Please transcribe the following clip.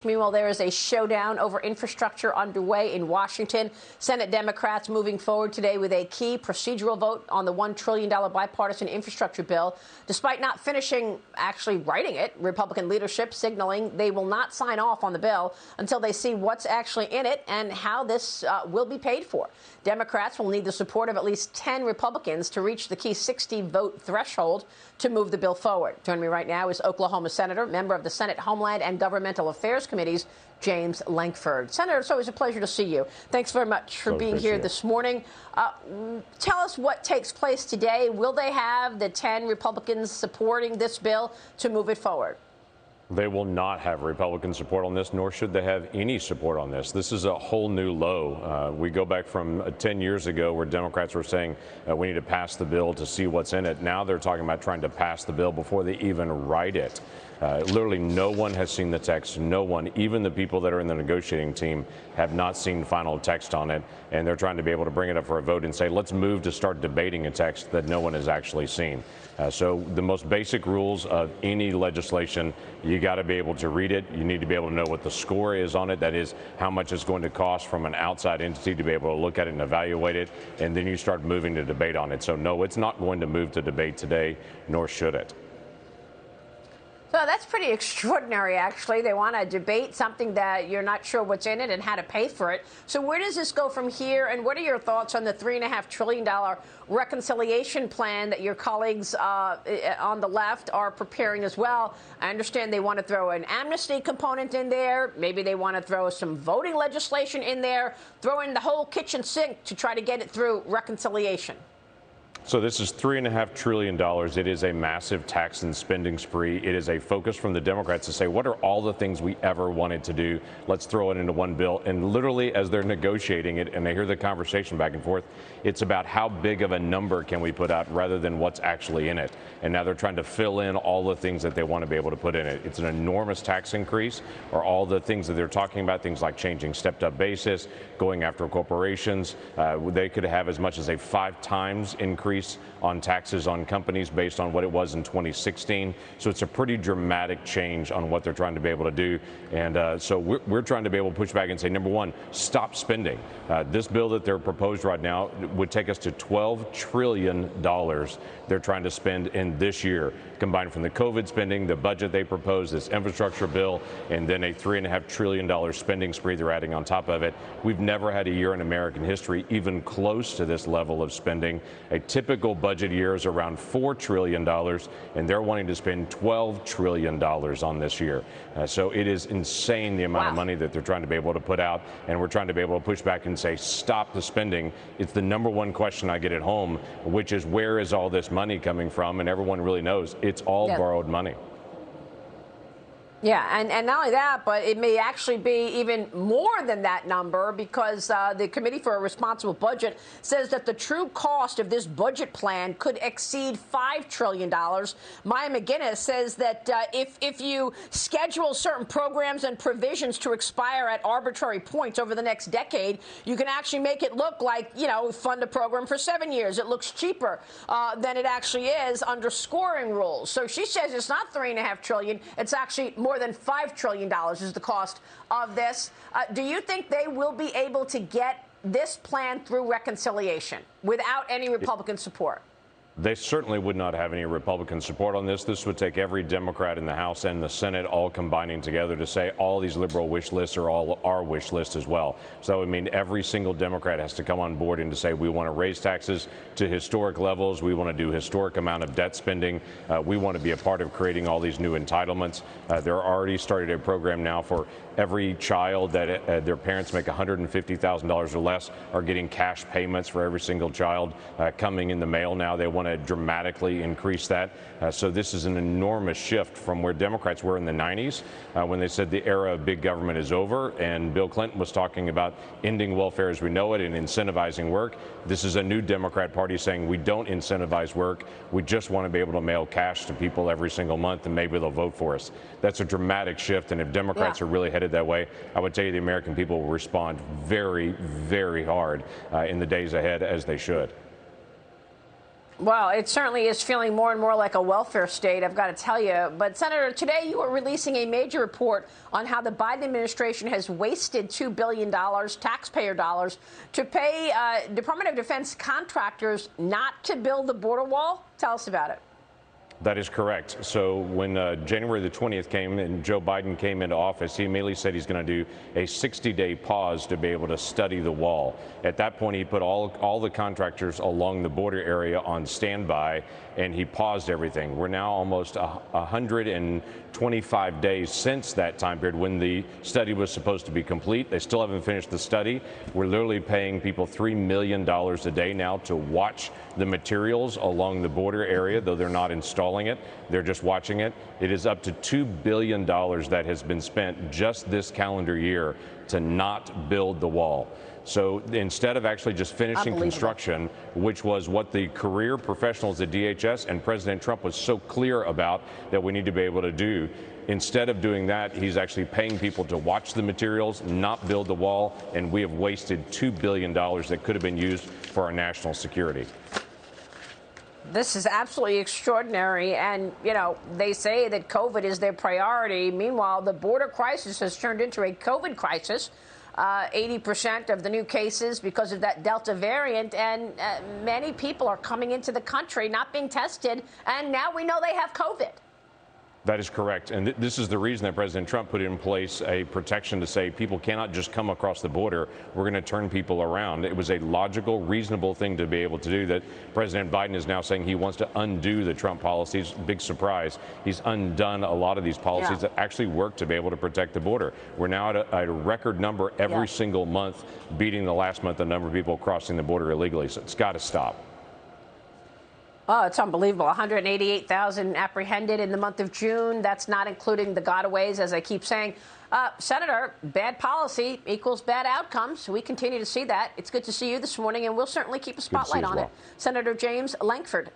Meanwhile, there is a showdown over infrastructure underway in Washington. Senate Democrats moving forward today with a key procedural vote on the $1 trillion bipartisan infrastructure bill. Despite not finishing actually writing it, Republican leadership signaling they will not sign off on the bill until they see what's actually in it and how this will be paid for. Democrats will need the support of at least 10 Republicans to reach the key 60-vote threshold to move the bill forward. Joining me right now is Oklahoma Senator, member of the Senate Homeland and Governmental Affairs Committees, James Lankford. Senator, it's always a pleasure to see you. Thanks very much for being here this morning. Tell us what takes place today. Will they have the 10 Republicans supporting this bill to move it forward? They will not have Republican support on this, nor should they have any support on this. This is a whole new low. We go back from 10 years ago where Democrats were saying we need to pass the bill to see what's in it. Now they're talking about trying to pass the bill before they even write it. Literally no one has seen the text. No one, even the people that are in the negotiating team, have not seen final text on it. And they're trying to be able to bring it up for a vote and say, let's move to start debating a text that no one has actually seen. So the most basic rules of any legislation, you got to be able to read it. You need to be able to know what the score is on it. That is how much it's going to cost from an outside entity to be able to look at it and evaluate it. And then you start moving to debate on it. So no, it's not going to move to debate today, nor should it. So that's pretty extraordinary, actually. They want to debate something that you're not sure what's in it and how to pay for it. So where does this go from here? And what are your thoughts on the $3.5 trillion reconciliation plan that your colleagues on the left are preparing as well? I understand they want to throw an amnesty component in there. Maybe they want to throw some voting legislation in there, throw in the whole kitchen sink to try to get it through reconciliation. So this is $3.5 trillion. It is a massive tax and spending spree. It is a focus from the Democrats to say, what are all the things we ever wanted to do? Let's throw it into one bill. And literally, as they're negotiating it and they hear the conversation back and forth, it's about how big of a number can we put out rather than what's actually in it. And now they're trying to fill in all the things that they want to be able to put in it. It's an enormous tax increase, or all the things that they're talking about, things like changing stepped-up basis, going after corporations. They could have as much as a 5 times increase on taxes on companies based on what it was in 2016. So it's a pretty dramatic change on what they're trying to be able to do. And so we're trying to be able to push back and say, number one, stop spending. This bill that they're proposed right now would take us to $12 trillion they're trying to spend in this year, combined from the COVID spending, the budget they proposed, this infrastructure bill, and then a $3.5 trillion spending spree they're adding on top of it. We've never had a year in American history even close to this level of spending. A typical budget year is around $4 trillion, and they're wanting to spend $12 trillion on this year. So it is insane the amount of money that they're trying to be able to put out, and we're trying to be able to push back and say, stop the spending. It's the number one question I get at home, which is, where is all this money coming from? And everyone really knows it's all borrowed money. Yeah, and not only that, but it may actually be even more than that number, because the Committee for a Responsible Budget says that the true cost of this budget plan could exceed $5 trillion. Maya McGinnis says that if you schedule certain programs and provisions to expire at arbitrary points over the next decade, you can actually make it look like, you know, fund a program for 7 years. It looks cheaper than it actually is under scoring rules. So she says it's not $3.5 trillion. It's actually more than $5 trillion is the cost of this. Do you think they will be able to get this plan through reconciliation without any Republican support? They certainly would not have any Republican support on this. This would take every Democrat in the House and the Senate all combining together to say all these liberal wish lists are all our wish lists as well. So that would mean every single Democrat has to come on board and to say, we want to raise taxes to historic levels. We want to do historic amount of debt spending. We want to be a part of creating all these new entitlements. They're already started a program now for every child that their parents make $150,000 or less are getting cash payments for every single child coming in the mail now. They want to dramatically increase that. So this is an enormous shift from where Democrats were in the 90s when they said the era of big government is over, and Bill Clinton was talking about ending welfare as we know it and incentivizing work. This is a new Democrat Party saying we don't incentivize work. We just want to be able to mail cash to people every single month, and maybe they'll vote for us. That's a dramatic shift, and if Democrats are really headed that way, I would tell you the American people will respond very, very hard in the days ahead, as they should. Well, it certainly is feeling more and more like a welfare state, I've got to tell you. But, Senator, today you are releasing a major report on how the Biden administration has wasted $2 billion, taxpayer dollars, to pay Department of Defense contractors not to build the border wall. Tell us about it. That is correct. So when January the 20th came and Joe Biden came into office, he immediately said he's going to do a 60-day pause to be able to study the wall. At that point, he put all the contractors along the border area on standby, and he paused everything. We're now almost 125 days since that time period when the study was supposed to be complete. They still haven't finished the study. We're literally paying people $3 million a day now to watch the materials along the border area, though they're not installing it. They're just watching it. It is up to $2 billion that has been spent just this calendar year to not build the wall. So instead of actually just finishing construction, which was what the career professionals at DHS and President Trump was so clear about that we need to be able to do, instead of doing that, he's actually paying people to watch the materials, not build the wall, and we have wasted $2 billion that could have been used for our national security. This is absolutely extraordinary. And, you know, they say that COVID is their priority. Meanwhile, the border crisis has turned into a COVID crisis. 80% of the new cases because of that Delta variant. And many people are coming into the country not being tested. And now we know they have COVID. That is correct. And this is the reason that President Trump put in place a protection to say people cannot just come across the border. We're going to turn people around. It was a logical, reasonable thing to be able to do that. President Biden is now saying he wants to undo the Trump policies. Big surprise. He's undone a lot of these policies that actually work to be able to protect the border. We're now at a record number every single month, beating the last month the number of people crossing the border illegally. So it's got to stop. Oh, it's unbelievable. 188,000 apprehended in the month of June. That's not including the gotaways, as I keep saying. Senator, bad policy equals bad outcomes. We continue to see that. It's good to see you this morning, and we'll certainly keep a spotlight on it. Senator James Lankford.